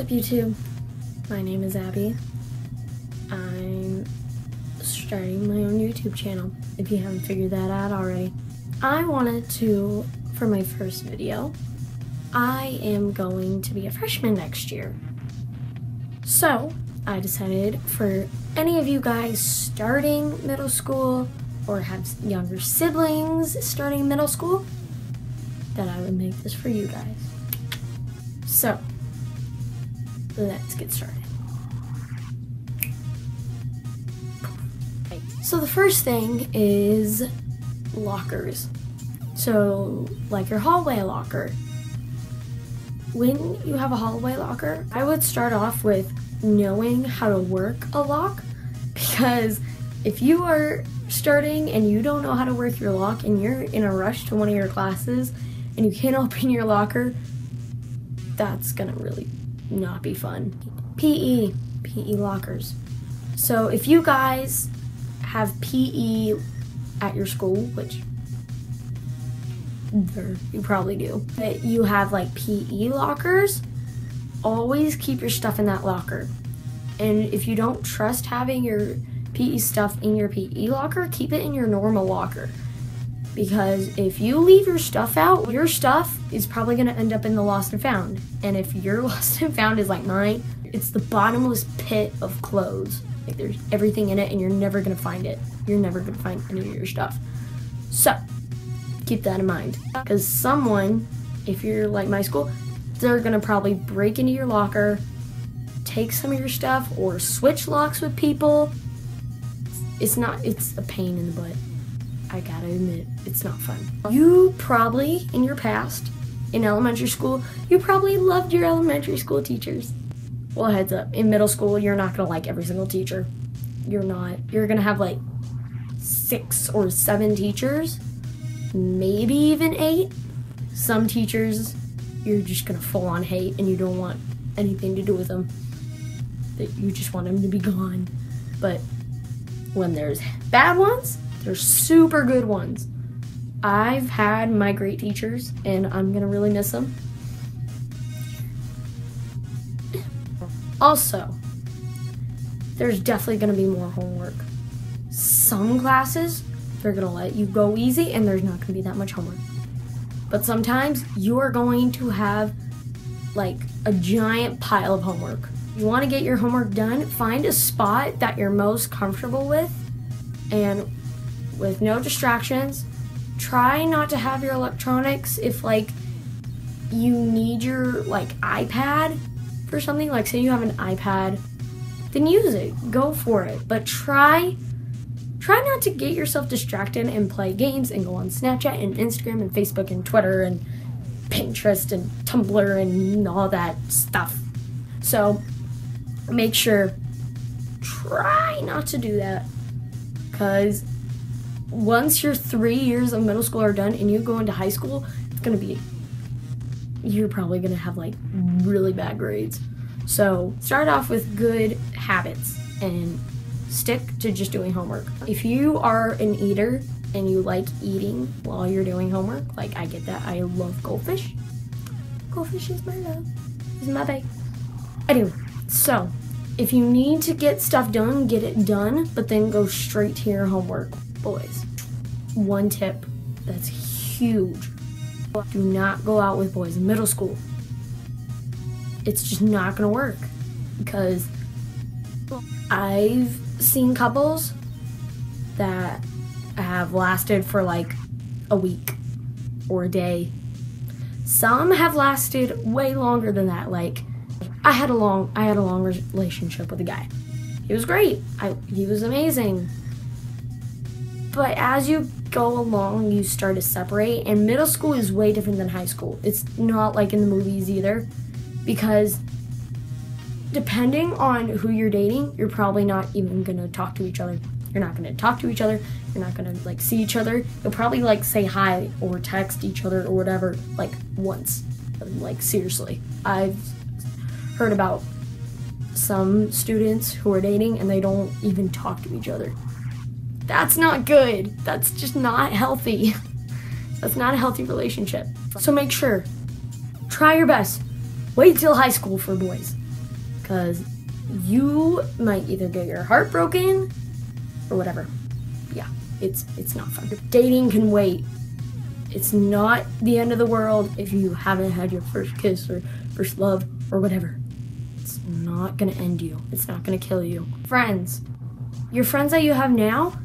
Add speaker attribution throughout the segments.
Speaker 1: up, YouTube? My name is Abby. I'm starting my own YouTube channel, if you haven't figured that out already. I wanted to, for my first video, I am going to be a freshman next year. So, I decided for any of you guys starting middle school or have younger siblings starting middle school, that I would make this for you guys. So, let's get started. So the first thing is lockers. So, like your hallway locker. When you have a hallway locker, I would start off with knowing how to work a lock, because if you are starting and you don't know how to work your lock and you're in a rush to one of your classes and you can't open your locker, that's gonna really not be fun. PE lockers. So if you guys have PE at your school, which you probably do, but you have like PE lockers, always keep your stuff in that locker. And if you don't trust having your PE stuff in your PE locker, keep it in your normal locker. Because if you leave your stuff out, your stuff is probably gonna end up in the lost and found. And if your lost and found is like mine, it's the bottomless pit of clothes. Like there's everything in it and you're never gonna find it. You're never gonna find any of your stuff. So, keep that in mind. Because someone, if you're like my school, they're gonna probably break into your locker, take some of your stuff, or switch locks with people. It's a pain in the butt. I gotta admit, it's not fun. You probably, in your past, in elementary school, you probably loved your elementary school teachers. Well, heads up, in middle school, you're not gonna like every single teacher. You're not. You're gonna have like 6 or 7 teachers, maybe even 8. Some teachers, you're just gonna full on hate and you don't want anything to do with them. That you just want them to be gone. But when there's bad ones, there's super good ones. I've had my great teachers and I'm gonna really miss them. Also, there's definitely gonna be more homework. Some classes, they're gonna let you go easy and there's not gonna be that much homework. But sometimes you are going to have like a giant pile of homework. You wanna get your homework done, find a spot that you're most comfortable with and with no distractions. Try not to have your electronics. If like you need your like iPad for something, like say you have an iPad, then use it, go for it. But try not to get yourself distracted and play games and go on Snapchat and Instagram and Facebook and Twitter and Pinterest and Tumblr and all that stuff. So make sure, try not to do that, because once your 3 years of middle school are done and you go into high school, you're probably gonna have like really bad grades. So start off with good habits and stick to just doing homework. If you are an eater and you like eating while you're doing homework, like I get that, I love goldfish. Goldfish is my love, is my babe. Anyway, so if you need to get stuff done, get it done, but then go straight to your homework. Boys, one tip that's huge: do not go out with boys in middle school. It's just not gonna work, because I've seen couples that have lasted for like a week or a day. Some have lasted way longer than that. Like I had a long relationship with a guy. He was great. He was amazing. But as you go along, you start to separate, and middle school is way different than high school. It's not like in the movies either, because depending on who you're dating, you're probably not even gonna talk to each other. You're not gonna talk to each other. You're not gonna like see each other. You'll probably like say hi or text each other or whatever like once. Like seriously, I've heard about some students who are dating and they don't even talk to each other. That's not good. That's just not healthy. That's not a healthy relationship. So make sure, try your best. Wait till high school for boys. because you might either get your heart broken or whatever. Yeah, it's not fun. Dating can wait. It's not the end of the world if you haven't had your first kiss or first love or whatever. It's not gonna end you. It's not gonna kill you. Friends, your friends that you have now,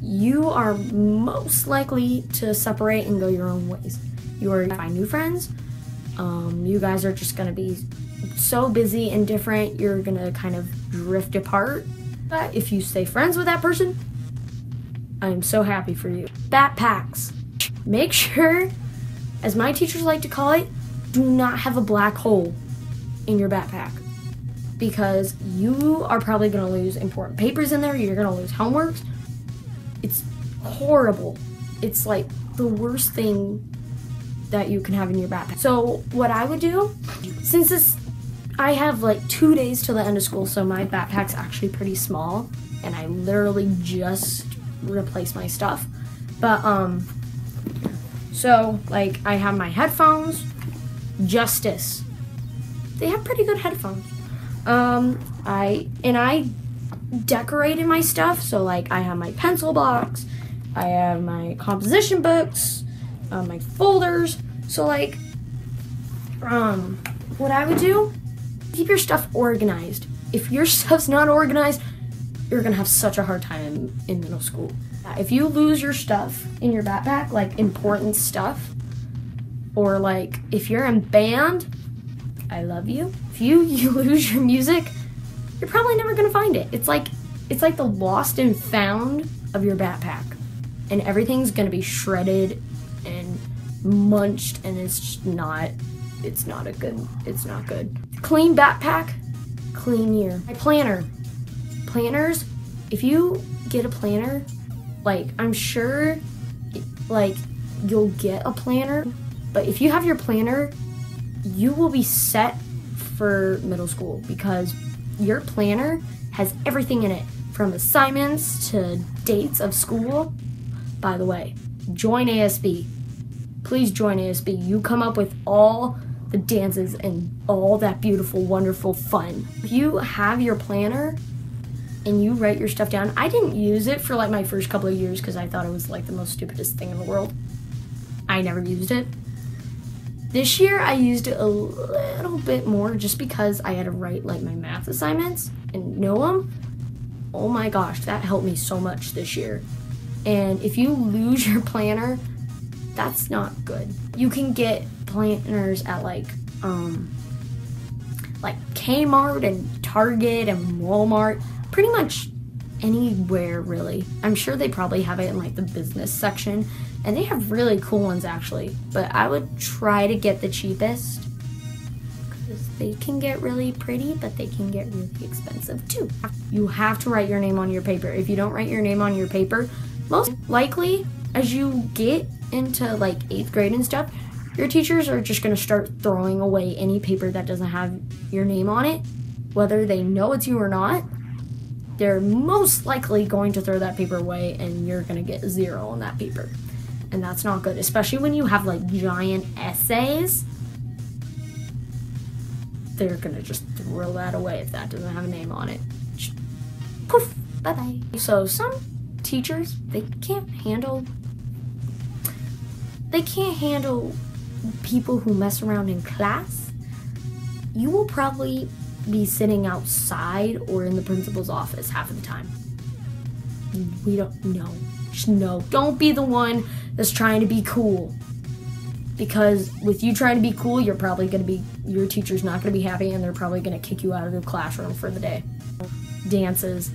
Speaker 1: you are most likely to separate and go your own ways. You are gonna find new friends. You guys are just gonna be so busy and different, you're gonna kind of drift apart. But if you stay friends with that person, I'm so happy for you. Backpacks. Make sure, as my teachers like to call it, do not have a black hole in your backpack, because you are probably gonna lose important papers in there, you're gonna lose homeworks. It's horrible. It's like the worst thing that you can have in your backpack. So what I would do, since I have like 2 days till the end of school, so my backpack's actually pretty small, and I literally just replaced my stuff. But so like I have my headphones, Justice. They have pretty good headphones. I decorated my stuff, so like I have my pencil box, I have my composition books, my folders. So like what I would do, keep your stuff organized. If your stuff's not organized, you're gonna have such a hard time in middle school. If you lose your stuff in your backpack, like important stuff, or like if you're in band, I love you. If you lose your music, you're probably never gonna find it. It's like the lost and found of your backpack, and everything's gonna be shredded and munched, and it's not good. Clean backpack, clean year. My planner. Planners, if you get a planner, like I'm sure like you'll get a planner, but if you have your planner, you will be set for middle school, because your planner has everything in it, from assignments to dates of school. By the way, join ASB. Please join ASB. You come up with all the dances and all that beautiful, wonderful fun. If you have your planner and you write your stuff down, I didn't use it for like my first couple of years because I thought it was like the most stupidest thing in the world. I never used it. This year I used it a little bit more just because I had to write like my math assignments and know them. Oh my gosh, that helped me so much this year. And if you lose your planner, that's not good. You can get planners at like Kmart and Target and Walmart, pretty much anywhere really. I'm sure they probably have it in like the business section, and they have really cool ones actually, but I would try to get the cheapest because they can get really pretty, but they can get really expensive too. You have to write your name on your paper. If you don't write your name on your paper, most likely as you get into like 8th grade and stuff, your teachers are just gonna start throwing away any paper that doesn't have your name on it, whether they know it's you or not. They're most likely going to throw that paper away, and you're gonna get 0 on that paper. And that's not good, especially when you have like giant essays. They're gonna just throw that away if that doesn't have a name on it. Just poof, bye-bye. So some teachers, they can't handle people who mess around in class. You will probably be sitting outside or in the principal's office half of the time. We don't know. Just no. Don't be the one that's trying to be cool. Because with you trying to be cool, you're probably gonna be, your teacher's not gonna be happy, and they're probably gonna kick you out of the classroom for the day. Dances.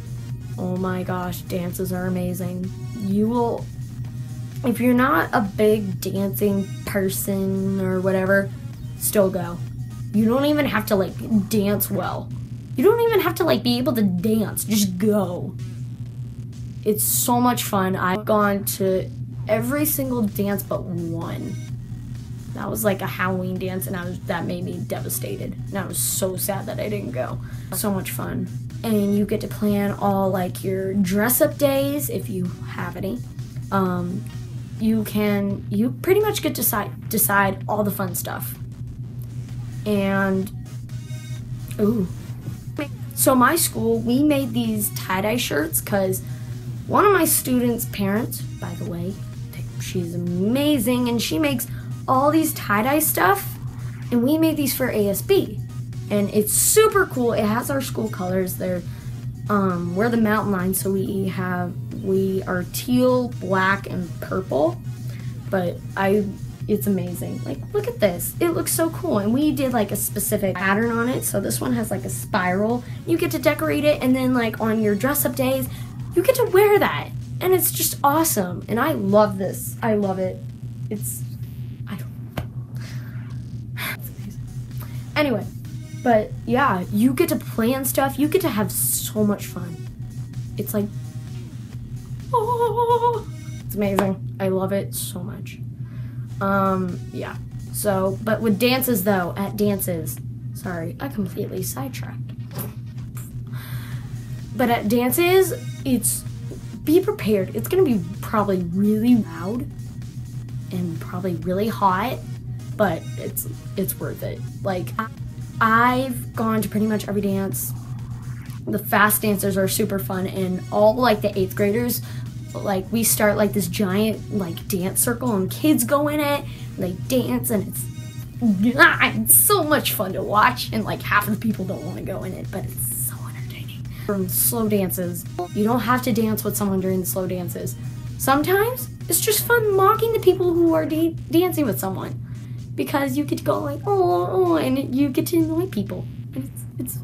Speaker 1: Oh my gosh, dances are amazing. You will, if you're not a big dancing person or whatever, still go. You don't even have to like dance well. You don't even have to like be able to dance, just go. It's so much fun. I've gone to every single dance but one. That was like a Halloween dance, and that made me devastated. And I was so sad that I didn't go. So much fun. And you get to plan all like your dress up days if you have any. You pretty much get to decide all the fun stuff. And ooh, So my school, we made these tie-dye shirts because one of my students' parents, by the way, she's amazing, and she makes all these tie-dye stuff, and we made these for ASB. And it's super cool. It has our school colors. We're the mountain line, so we are teal, black, and purple. But it's amazing. Like, look at this. It looks so cool. And we did like a specific pattern on it. So this one has like a spiral. You get to decorate it, and then like on your dress-up days, you get to wear that. And it's just awesome. And I love this. I love it. It's amazing. Anyway, but yeah, you get to plan stuff. You get to have so much fun. It's like, oh, it's amazing. I love it so much. Yeah. So, but with dances though, at dances, sorry, I completely sidetracked. But at dances, be prepared. It's gonna be probably really loud and probably really hot, but it's worth it. Like, I've gone to pretty much every dance. The fast dancers are super fun, and all like the 8th graders, like we start like this giant like dance circle, and kids go in it, and they dance, and it's so much fun to watch. And like half of the people don't want to go in it, but it's so entertaining. From slow dances, you don't have to dance with someone during the slow dances. Sometimes it's just fun mocking the people who are dancing with someone, because you get to go like, oh, and you get to annoy people, and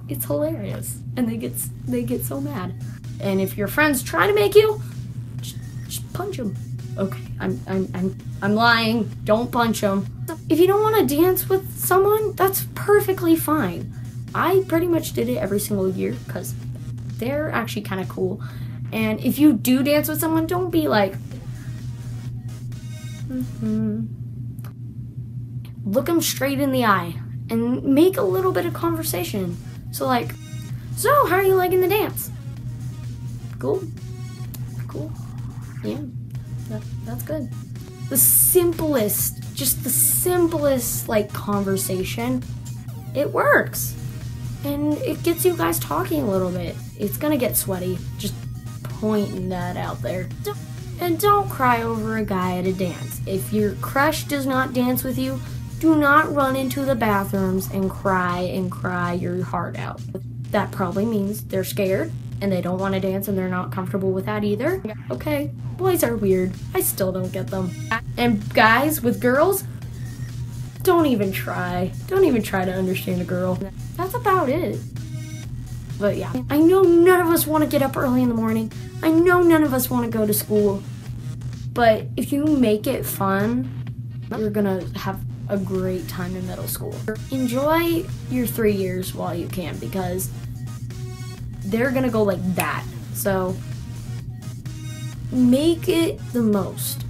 Speaker 1: it's hilarious, and they get so mad. And if your friends try to make you, just punch them. Okay, I'm lying. Don't punch them. If you don't want to dance with someone, that's perfectly fine. I pretty much did it every single year because they're actually kind of cool. And if you do dance with someone, don't be like, look them straight in the eye and make a little bit of conversation. So like, so how are you liking the dance? Cool. Yeah, that's good. The simplest like conversation, it works. And it gets you guys talking a little bit. It's gonna get sweaty, just pointing that out there. And don't cry over a guy at a dance. If your crush does not dance with you, do not run into the bathrooms and cry your heart out. That probably means they're scared and they don't want to dance and they're not comfortable with that either. Okay, boys are weird. I still don't get them. And guys with girls, don't even try. Don't even try to understand a girl. That's about it. But yeah, I know none of us want to get up early in the morning. I know none of us want to go to school. But if you make it fun, you're gonna have a great time in middle school. Enjoy your 3 years while you can, because they're gonna go like that. So make it the most.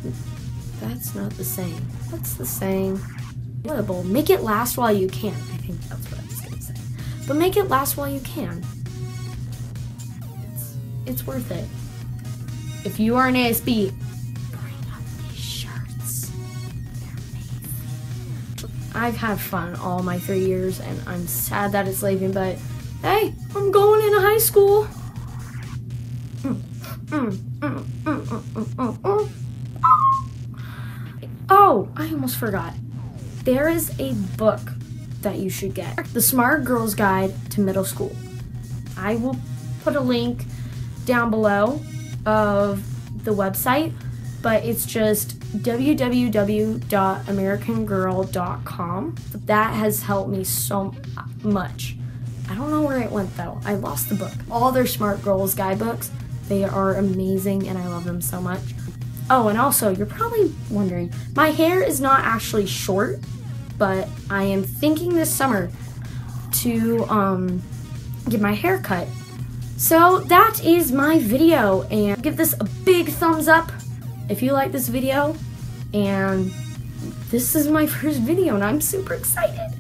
Speaker 1: That's not the same. That's the same. Make it last while you can. I think that's what I was gonna say. But make it last while you can. It's worth it. If you are an ASB, bring up these shirts. They're amazing. I've had fun all my 3 years, and I'm sad that it's leaving, but hey, I'm going into high school. Oh, I almost forgot. There is a book that you should get. The Smart Girl's Guide to Middle School. I will put a link down below of the website, but it's just www.americangirl.com. That has helped me so much. I don't know where it went though. I lost the book. All their Smart Girls guidebooks, they are amazing and I love them so much. Oh, and also, you're probably wondering, my hair is not actually short, but I am thinking this summer to get my hair cut. So that is my video, and give this a big thumbs up if you like this video. And this is my first video and I'm super excited.